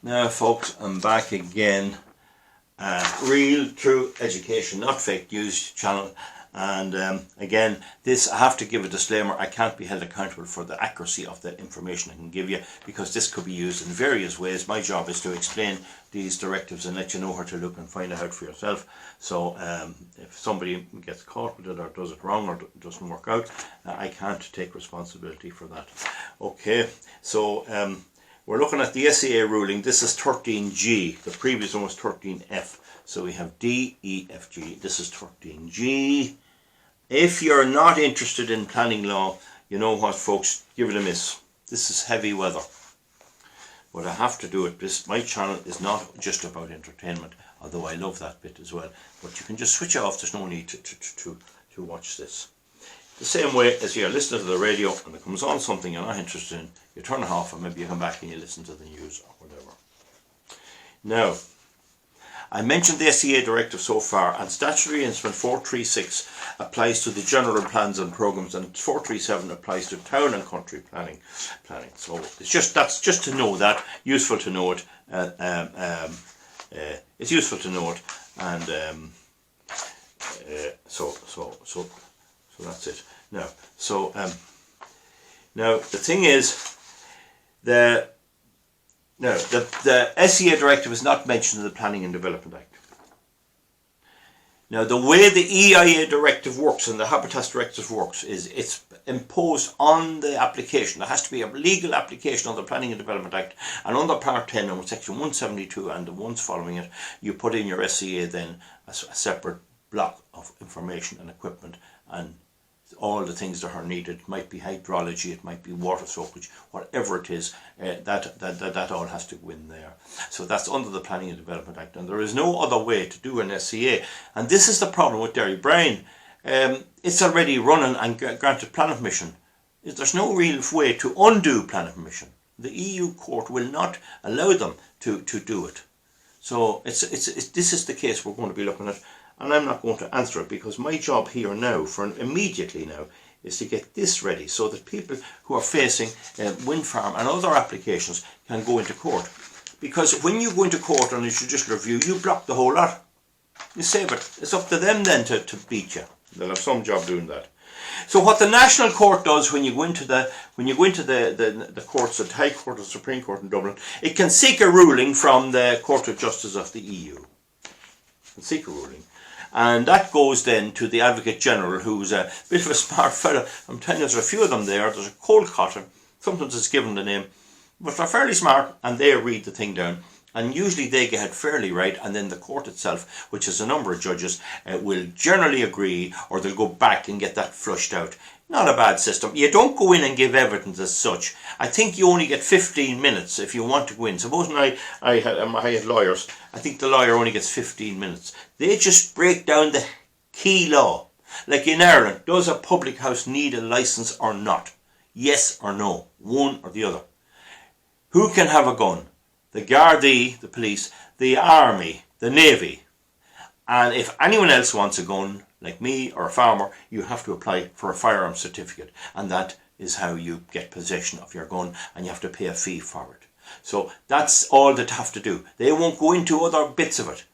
Now folks, I'm back again. Real true education, not fake news channel. And again, this, I have to give a disclaimer, I can't be held accountable for the accuracy of the information I can give you, because this could be used in various ways. My job is to explain these directives and let you know where to look and find it out for yourself. So if somebody gets caught with it or does it wrong or doesn't work out, I can't take responsibility for that. Okay, so we're looking at the SEA ruling. This is 13G. The previous one was 13F. So we have D, E, F, G. This is 13G. If you're not interested in planning law, you know what, folks, give it a miss. This is heavy weather. But I have to do it. My channel is not just about entertainment, although I love that bit as well. But you can just switch off. There's no need to watch this. The same way as you're listening to the radio and it comes on something you're not interested in, you turn it off and maybe you come back and you listen to the news or whatever. Now, I mentioned the SEA directive so far, and statutory instrument 436 applies to the general plans and programs, and 437 applies to town and country planning. So that's just to know that, useful to know it. It's useful to know it, and so that's it. Now, now the thing is, the SEA directive is not mentioned in the Planning and Development Act. Now, the way the EIA directive works and the Habitats directive works is it's imposed on the application. There has to be a legal application on the Planning and Development Act, and under Part 10 and Section 172 and the ones following it, you put in your SEA then a separate block of information and equipment and all the things that are needed. It might be hydrology, it might be water soakage, whatever it is, that all has to go in there. So that's under the Planning and Development Act, and there is no other way to do an SEA. And this is the problem with Derrybrien. It's already running and granted planning permission. There's no real way to undo planning permission. The EU court will not allow them to do it. So this is the case we're going to be looking at. And I'm not going to answer it, because my job here now, immediately now, is to get this ready so that people who are facing wind farm and other applications can go into court. Because when you go into court on a judicial review, you block the whole lot. You save it. It's up to them then to beat you. They'll have some job doing that. So what the National Court does when you go into the courts, the High Court or Supreme Court in Dublin, it can seek a ruling from the Court of Justice of the EU. It can seek a ruling. And that goes then to the Advocate General, who's a bit of a smart fella. I'm telling you, there's a few of them there. There's a Colcotter. Sometimes it's given the name. But they're fairly smart, and they read the thing down. And usually they get it fairly right, and then the court itself, which is a number of judges, will generally agree, or they'll go back and get that flushed out. Not a bad system. You don't go in and give evidence as such. I think you only get 15 minutes if you want to go in. Supposing I had lawyers, I think the lawyer only gets 15 minutes. They just break down the key law. Like in Ireland, does a public house need a licence or not? Yes or no, one or the other. Who can have a gun? The Gardaí, the police, the army, the navy. And if anyone else wants a gun, like me or a farmer, you have to apply for a firearm certificate, and that is how you get possession of your gun, and you have to pay a fee for it. So that's all they have to do. They won't go into other bits of it.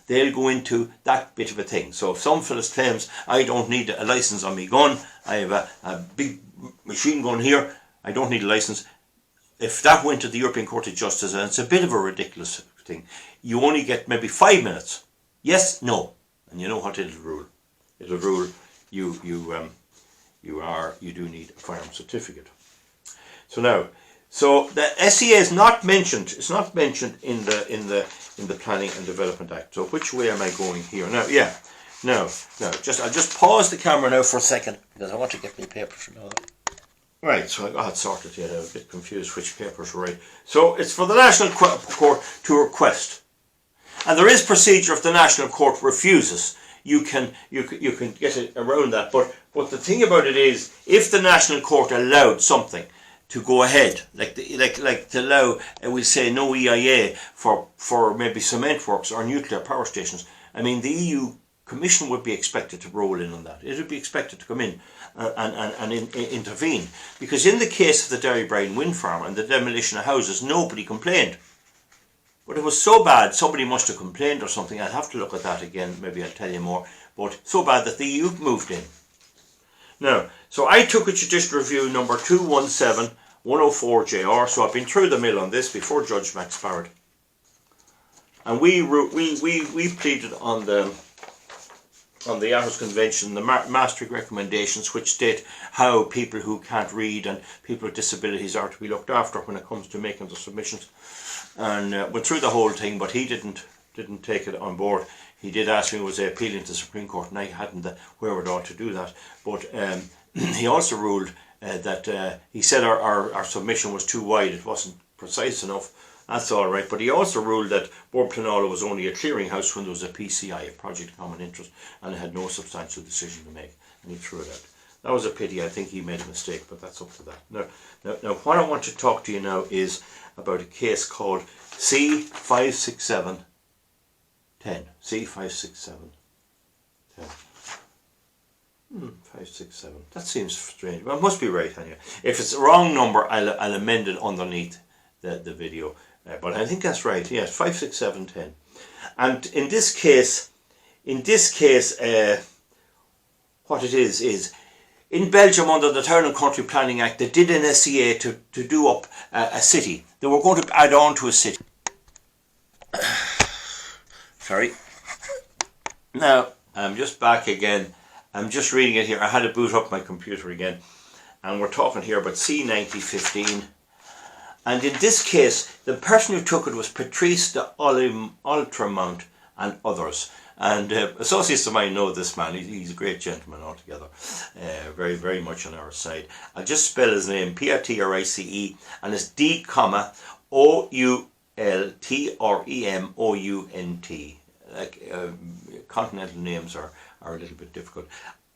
They'll go into that bit of a thing. So if some fellas claims, I don't need a license on my gun, I have a big machine gun here, I don't need a license. If that went to the European Court of Justice, and it's a bit of a ridiculous thing, you only get maybe 5 minutes. Yes, no. And you know what it'll rule? It'll rule you do need a firearm certificate. So now, the SEA is not mentioned. It's not mentioned in the Planning and Development Act. So which way am I going here now? Yeah, no. I'll just pause the camera now for a second, because I want to get my papers now. Right, so I got it sorted yet. I was a bit confused which papers were right. So it's for the National Court to request. And there is procedure if the National Court refuses. You can get it around that. But the thing about it is, if the National Court allowed something to go ahead, like to allow, we'll say, no EIA for maybe cement works or nuclear power stations, I mean, the EU Commission would be expected to roll in on that. It would be expected to come in and intervene. Because in the case of the Derrybrien wind farm and the demolition of houses, nobody complained. But it was so bad, somebody must have complained or something. I'll have to look at that again, maybe I'll tell you more. But so bad that the EU moved in. Now, so I took a judicial review number 217104JR, so I've been through the mill on this before Judge Max Farrad. And we pleaded on the Aarhus Convention, the Maastricht recommendations, which state how people who can't read and people with disabilities are to be looked after when it comes to making the submissions. And went through the whole thing, but he didn't take it on board. He did ask me, was I appealing to the Supreme Court, and I hadn't the wherewithal to do that. But he also ruled that he said our submission was too wide, it wasn't precise enough. That's all right, but he also ruled that Bord Pleanála was only a clearinghouse when there was a PCI, a Project of Common Interest, and it had no substantial decision to make, and he threw it out. That was a pity. I think he made a mistake, but that's up to that. Now what I want to talk to you now is about a case called C-56710. C-56710. 567. That seems strange. Well, it must be right anyway. If it's the wrong number, I'll amend it underneath the video. But I think that's right. Yes, 56710. And in this case, what it is in Belgium under the Town and Country Planning Act, they did an SEA to do up a city. They were going to add on to a city. Sorry. Now, I'm just back again. I'm just reading it here. I had to boot up my computer again. And we're talking here about C-9015. And in this case, the person who took it was Patrice de Ultramont and others. And associates of mine know this man. He's a great gentleman altogether. Very, very much on our side. I'll just spell his name, P-I-T-R-I-C-E, and it's D, O-U-L-T-R-E-M-O-U-N-T. Like continental names are a little bit difficult.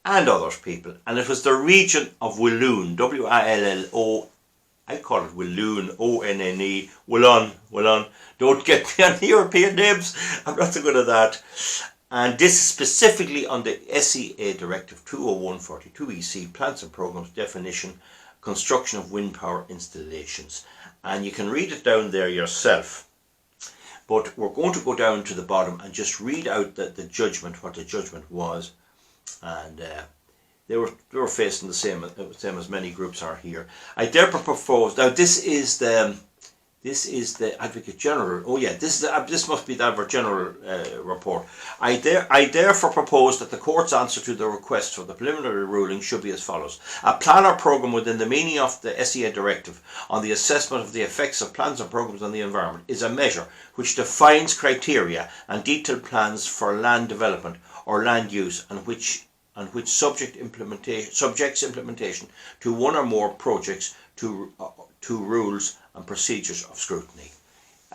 And other people. And it was the region of Walloon, W-I-L-L-O, I call it Walloon, O-N-N-E, Wallon. Don't get me on European names, I'm not so good at that. And this is specifically on the SEA Directive 20142 EC, Plans and Programmes Definition, Construction of Wind Power Installations. And you can read it down there yourself. But we're going to go down to the bottom and just read out the judgment, what the judgment was. And they were facing the same as many groups are here. I therefore propose, now this is the Advocate General. Oh yeah, this must be the Advocate General report. I therefore propose that the court's answer to the request for the preliminary ruling should be as follows. A plan or programme within the meaning of the SEA Directive on the assessment of the effects of plans and programmes on the environment is a measure which defines criteria and detailed plans for land development or land use and which subjects implementation to one or more projects to rules and procedures of scrutiny.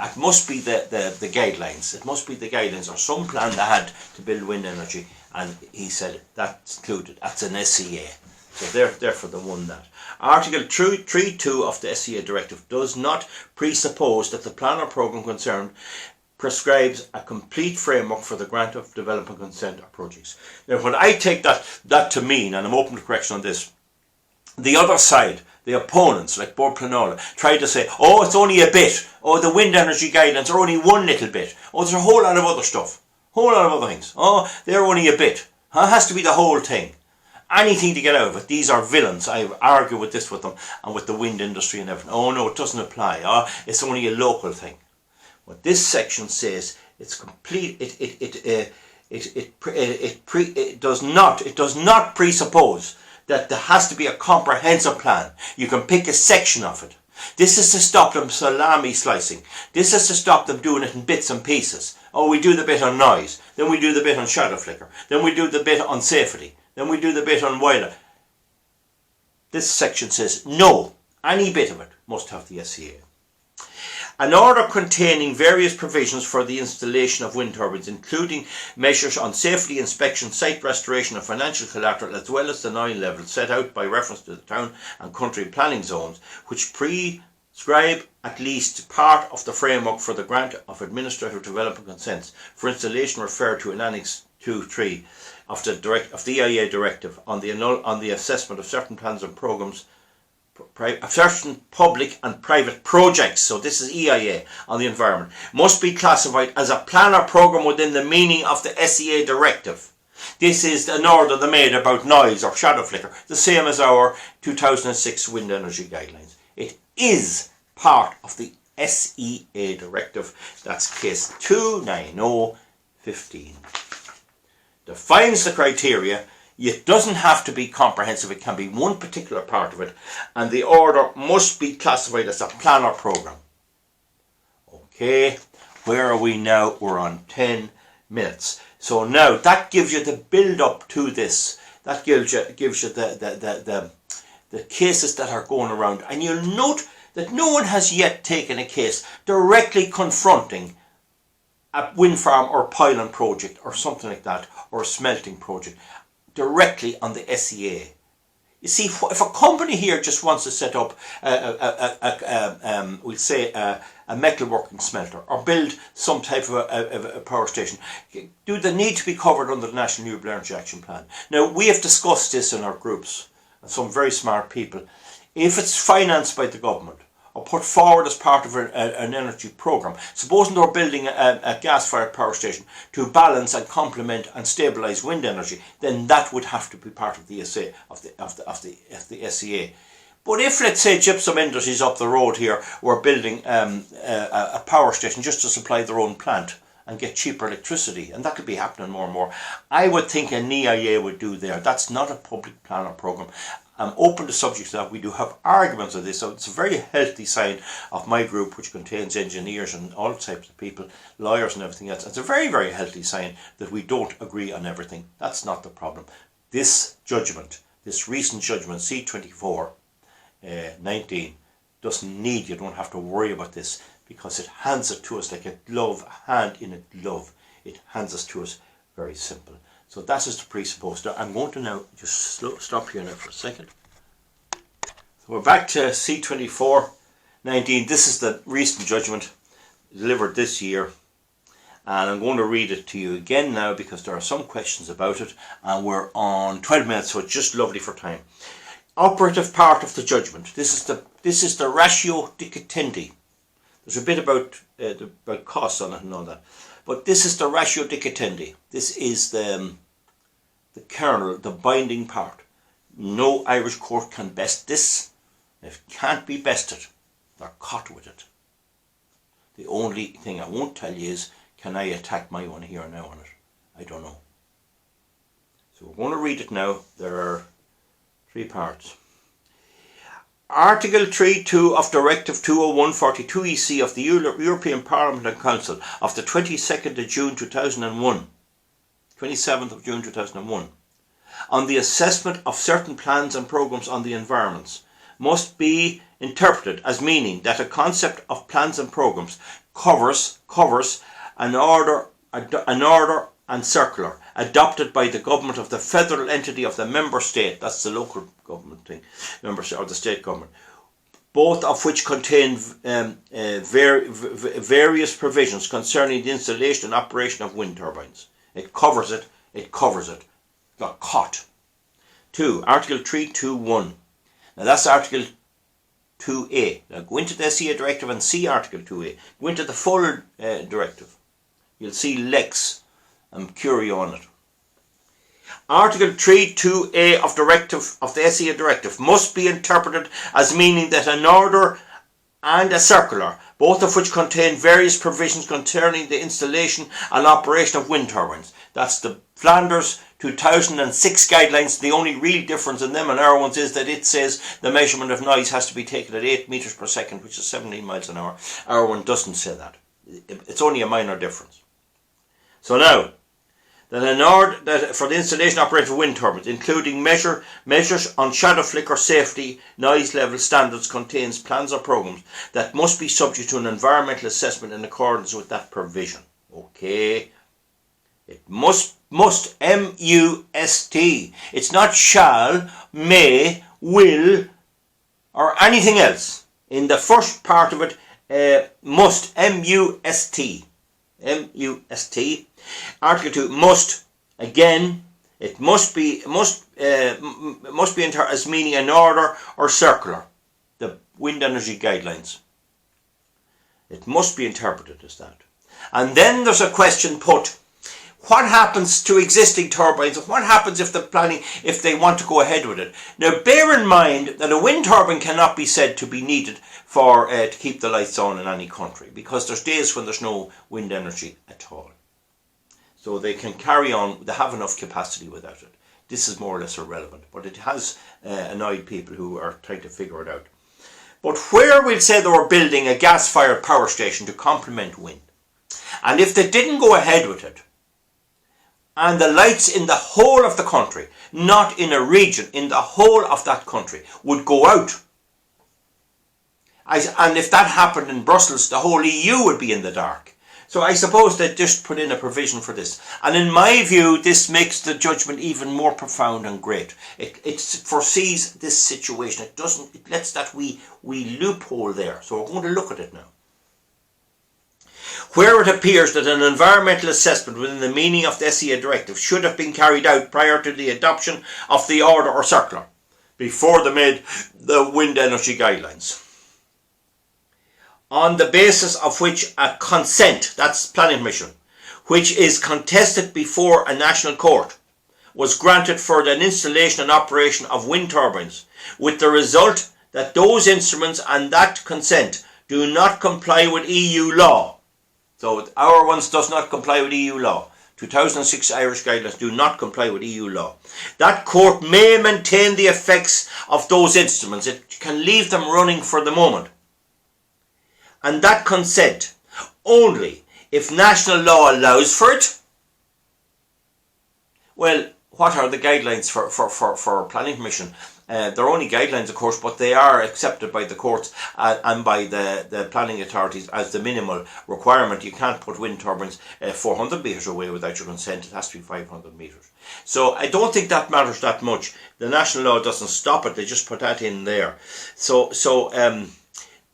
It must be the guidelines. It must be the guidelines or some plan they had to build wind energy, and he said that's included. That's an SEA. So therefore they won that. Article 3.2 of the SEA Directive does not presuppose that the plan or programme concerned prescribes a complete framework for the grant of development consent or projects. Now, when I take that to mean, and I'm open to correction on this, the other side, the opponents, like Bord Pleanála, try to say, oh, it's only a bit. Oh, the wind energy guidelines are only one little bit. Oh, there's a whole lot of other stuff. Whole lot of other things. Oh, they're only a bit. It has to be the whole thing. Anything to get out of it. These are villains. I argue with this with them and with the wind industry and everything. Oh, no, it doesn't apply. Oh, it's only a local thing. What this section says, it's complete. It does not presuppose that there has to be a comprehensive plan. You can pick a section of it. This is to stop them salami slicing. This is to stop them doing it in bits and pieces. Oh, we do the bit on noise, then we do the bit on shadow flicker, then we do the bit on safety, then we do the bit on wildlife. This section says no, any bit of it must have the SEA. An order containing various provisions for the installation of wind turbines, including measures on safety, inspection, site restoration and financial collateral, as well as the noise levels set out by reference to the town and country planning zones, which prescribe at least part of the framework for the grant of administrative development consents for installation referred to in Annex 2.3 of the EIA Directive on the assessment of certain plans and programmes certain public and private projects, so this is EIA on the environment, must be classified as a plan or programme within the meaning of the SEA directive. This is an order they made about noise or shadow flicker, the same as our 2006 wind energy guidelines. It is part of the SEA directive. That's case 29015. Defines the criteria. It doesn't have to be comprehensive, it can be one particular part of it, and the order must be classified as a plan or programme. Okay, where are we now? We're on 10 minutes. So now that gives you the build up to this. That gives you the cases that are going around. And you'll note that no one has yet taken a case directly confronting a wind farm or pylon project or something like that, or a smelting project, directly on the SEA. You see, if a company here just wants to set up we'll say a metalworking smelter or build some type of a power station, do they need to be covered under the National Renewable Energy Action Plan? Now, we have discussed this in our groups, and some very smart people. If it's financed by the government or put forward as part of an energy programme, supposing they're building a gas-fired power station to balance and complement and stabilise wind energy, then that would have to be part of the SEA. But if, let's say, Gypsum Industries up the road here were building a power station just to supply their own plant and get cheaper electricity, and that could be happening more and more, I would think an EIA would do there. That's not a public plan or programme. I'm open to subjects that we do have arguments of this, so it's a very healthy sign of my group, which contains engineers and all types of people, lawyers and everything else. It's a very, very healthy sign that we don't agree on everything. That's not the problem. This judgment, this recent judgment, C24 19, doesn't need, you don't have to worry about this, because it hands it to us like a glove, a hand in a glove. It hands us to us very simple. So that is the presupposed. I'm going to now just stop here now for a second. So we're back to C24 19. This is the recent judgment delivered this year. And I'm going to read it to you again now because there are some questions about it. And we're on 12 minutes, so it's just lovely for time. Operative part of the judgment. This is the ratio dicetendi. There's a bit about costs on it and all that. But this is the ratio dicetendi. This is the kernel, the binding part. No Irish court can best this. If it can't be bested, they're caught with it. The only thing I won't tell you is, can I attack my one here now on it? I don't know. So we're going to read it now. There are 3 parts. Article 3.2 of Directive 201/42/EC of the European Parliament and Council of the 22nd of June 2001, 27th of June 2001, on the assessment of certain plans and programmes on the environments must be interpreted as meaning that a concept of plans and programmes covers an order and circular adopted by the government of the federal entity of the member state, that's the local government thing, member state or the state government, both of which contain various provisions concerning the installation and operation of wind turbines. It covers it. Got caught. 2. Article 3.2.1. Now that's Article 2A. Now go into the SEA directive and see Article 2A. Go into the full directive. You'll see Lex and Curio on it. Article 3.2a of the SEA directive must be interpreted as meaning that an order and a circular, both of which contain various provisions concerning the installation and operation of wind turbines. That's the Flanders 2006 guidelines. The only real difference in them and our ones is that it says the measurement of noise has to be taken at 8 metres per second, which is 17 miles an hour. Our one doesn't say that. It's only a minor difference. So now, that for the installation and operation of wind turbines, including measures on shadow flicker safety, noise level standards, contains plans or programmes that must be subject to an environmental assessment in accordance with that provision. Okay. It must, M-U-S-T. It's not shall, may, will, or anything else. In the first part of it, must, M-U-S-T. M-U-S-T. Article 2, must, again, it must be as meaning an order or circular. wind energy guidelines. It must be interpreted as that. And then there's a question put, what happens to existing turbines? What happens if if they want to go ahead with it? Now bear in mind that a wind turbine cannot be said to be needed for to keep the lights on in any country, because there's days when there's no wind energy at all. So they can carry on, they have enough capacity without it. This is more or less irrelevant, but it has annoyed people who are trying to figure it out. But where we'll say they were building a gas-fired power station to complement wind, and if they didn't go ahead with it, and the lights in the whole of the country, not in a region, in the whole of that country, would go out, and if that happened in Brussels, the whole EU would be in the dark. So I suppose they just put in a provision for this. And in my view, this makes the judgment even more profound and great. It foresees this situation. It lets that wee loophole there. So we're going to look at it now. Where it appears that an environmental assessment within the meaning of the SEA directive should have been carried out prior to the adoption of the order or circular, before they made the wind energy guidelines, on the basis of which a consent, that's planning permission, which is contested before a national court, was granted for the installation and operation of wind turbines, with the result that those instruments and that consent do not comply with EU law. So our ones does not comply with EU law. 2006 Irish guidelines do not comply with EU law. That court may maintain the effects of those instruments. It can leave them running for the moment. And that consent only if national law allows for it. Well, what are the guidelines for planning permission? They're only guidelines, of course, but they are accepted by the courts and by the planning authorities as the minimal requirement. You can't put wind turbines 400 metres away without your consent. It has to be 500 metres. So I don't think that matters that much. The national law doesn't stop it. They just put that in there.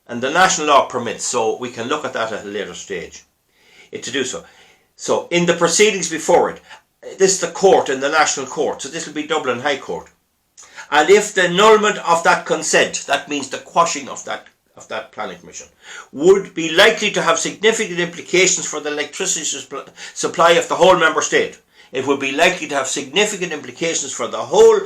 And the national law permits, so we can look at that at a later stage to do so. So in the proceedings before it, this is the court in the national court, so this will be Dublin High Court. And if the annulment of that consent, that means the quashing of that planning permission, would be likely to have significant implications for the electricity supply of the whole member state. It would be likely to have significant implications for the whole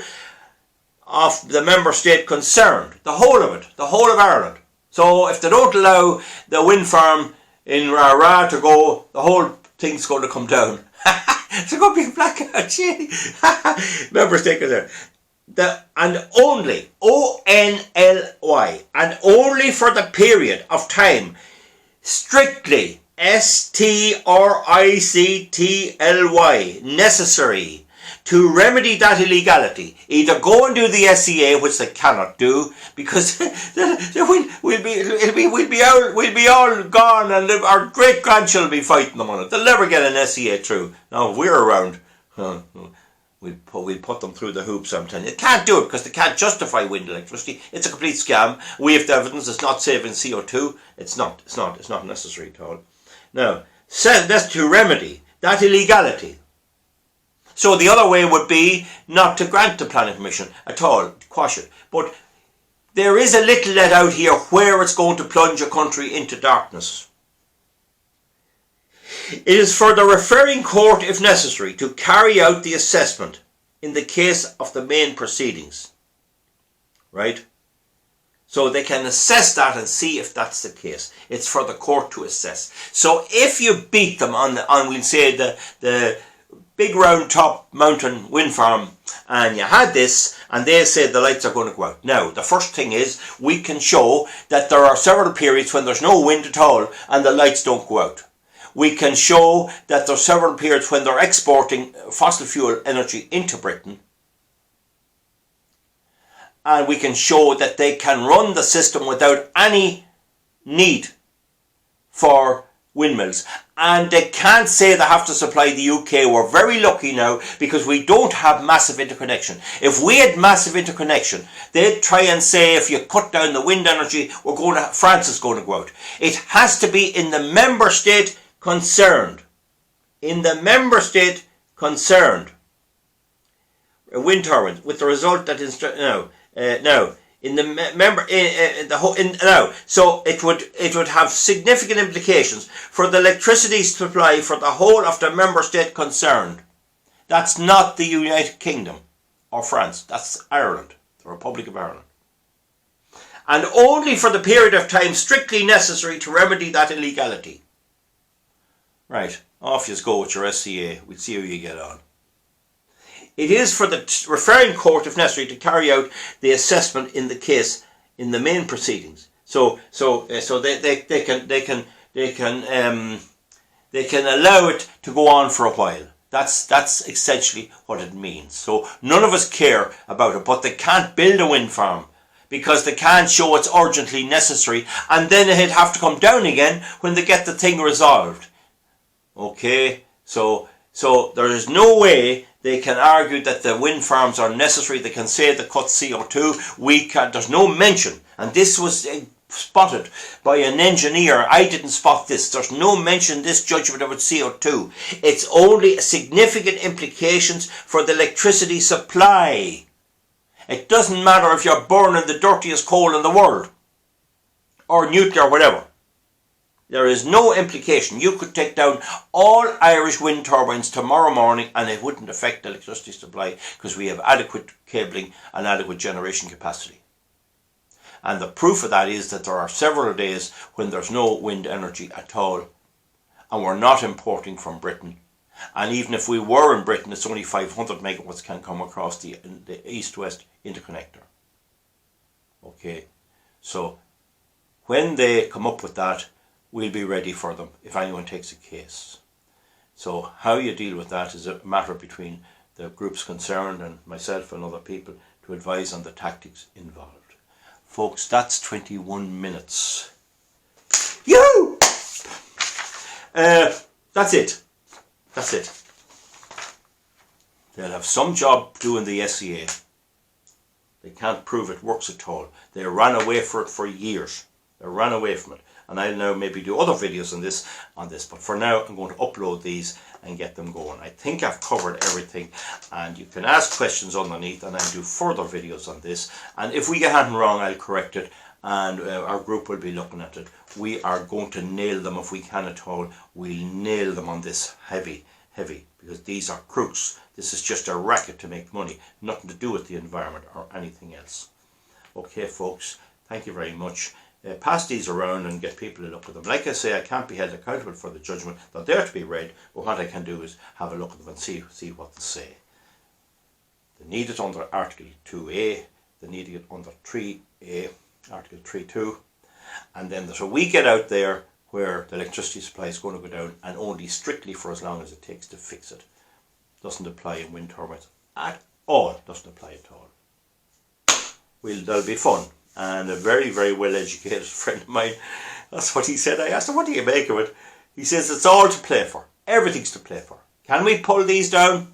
of the member state concerned, the whole of it, the whole of Ireland. So if they don't allow the wind farm in Rara to go, the whole thing's going to come down. It's going to be a blackout. Member state concerned. And only, O-N-L-Y, and only for the period of time strictly, S-T-R-I-C-T-L-Y, necessary to remedy that illegality. Either go and do the SEA, which they cannot do, because we'll be all gone, and our great grandchildren will be fighting them on it. They'll never get an SEA through. Now if we're around, we'll put them through the hoops. I'm telling you, they can't do it because they can't justify wind electricity. It's a complete scam. We have the evidence. It's not saving CO2. It's not necessary at all. Now, that's to remedy that illegality. So the other way would be not to grant the planning permission at all, quash it. But there is a little let out here where it's going to plunge a country into darkness. It is for the referring court, if necessary, to carry out the assessment in the case of the main proceedings. Right? So they can assess that and see if that's the case. It's for the court to assess. So if you beat them on we'll say the big round top mountain wind farm, and you had this, and they said the lights are going to go out. Now, the first thing is, we can show that there are several periods when there's no wind at all, and the lights don't go out. We can show that there's several periods when they're exporting fossil fuel energy into Britain, and we can show that they can run the system without any need for windmills. And they can't say they have to supply the UK. We're very lucky now because we don't have massive interconnection. If we had massive interconnection, they'd try and say if you cut down the wind energy, France is going to go out. It has to be in the member state concerned. In the member state concerned. Wind turbines, with the result that in the now. So it would have significant implications for the electricity supply for the whole of the member state concerned. That's not the United Kingdom or France. That's Ireland, the Republic of Ireland. And only for the period of time strictly necessary to remedy that illegality. Right, off you go with your SCA. We'll see how you get on. It is for the referring court, if necessary, to carry out the assessment in the case in the main proceedings. So they can allow it to go on for a while. That's essentially what it means. So none of us care about it, but they can't build a wind farm because they can't show it's urgently necessary, and then it'd have to come down again when they get the thing resolved. Okay, so there is no way they can argue that the wind farms are necessary. They can say they cut CO2. There's no mention, and this was spotted by an engineer. I didn't spot this. There's no mention in this judgment about CO2. It's only significant implications for the electricity supply. It doesn't matter if you're burning the dirtiest coal in the world or nuclear, whatever. There is no implication. You could take down all Irish wind turbines tomorrow morning and it wouldn't affect the electricity supply because we have adequate cabling and adequate generation capacity. And the proof of that is that there are several days when there's no wind energy at all, and we're not importing from Britain. And even if we were in Britain, it's only 500 megawatts can come across the east-west interconnector. Okay, so when they come up with that, we'll be ready for them if anyone takes a case. So how you deal with that is a matter between the groups concerned and myself and other people to advise on the tactics involved. Folks, that's 21 minutes. Yoo! That's it. That's it. They'll have some job doing the SCA. They can't prove it works at all. They ran away for it for years. They ran away from it. And I'll now maybe do other videos on this. But for now, I'm going to upload these and get them going. I think I've covered everything. And you can ask questions underneath, and I'll do further videos on this. And if we get anything wrong, I'll correct it. And our group will be looking at it. We are going to nail them if we can at all. We'll nail them on this heavy, because these are crooks. This is just a racket to make money, nothing to do with the environment or anything else. Okay, folks, thank you very much. Pass these around and get people to look at them. Like I say, I can't be held accountable for the judgment. They're there to be read, but what I can do is have a look at them and see what they say. They need it under Article 2A. They need it under 3A, Article 3.2. And then so we get out there where the electricity supply is going to go down, and only strictly for as long as it takes to fix it. Doesn't apply in wind turbines at all. Doesn't apply at all. There'll be fun. And a very, very well educated friend of mine, that's what he said. I asked him, what do you make of it? He says it's all to play for. Everything's to play for. Can we pull these down?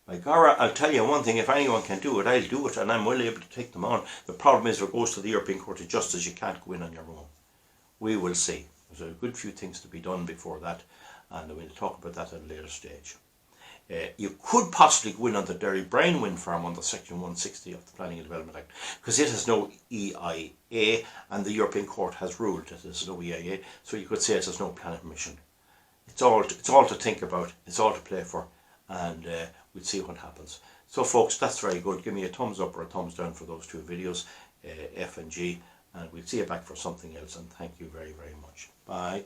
By God, I'll tell you one thing, if anyone can do it, I'll do it, and I'm well able to take them on. The problem is if it goes to the European Court of Justice, you can't go in on your own. We will see. There's a good few things to be done before that, and we'll talk about that at a later stage. You could possibly go in on the Derry Bryan wind farm under Section 160 of the Planning and Development Act, because it has no EIA, and the European Court has ruled that there's no EIA, so you could say it has no planning permission. It's all to think about, it's all to play for, and we'll see what happens. So folks, that's very good. Give me a thumbs up or a thumbs down for those two videos, F and G, and we'll see you back for something else, and thank you very, very much. Bye.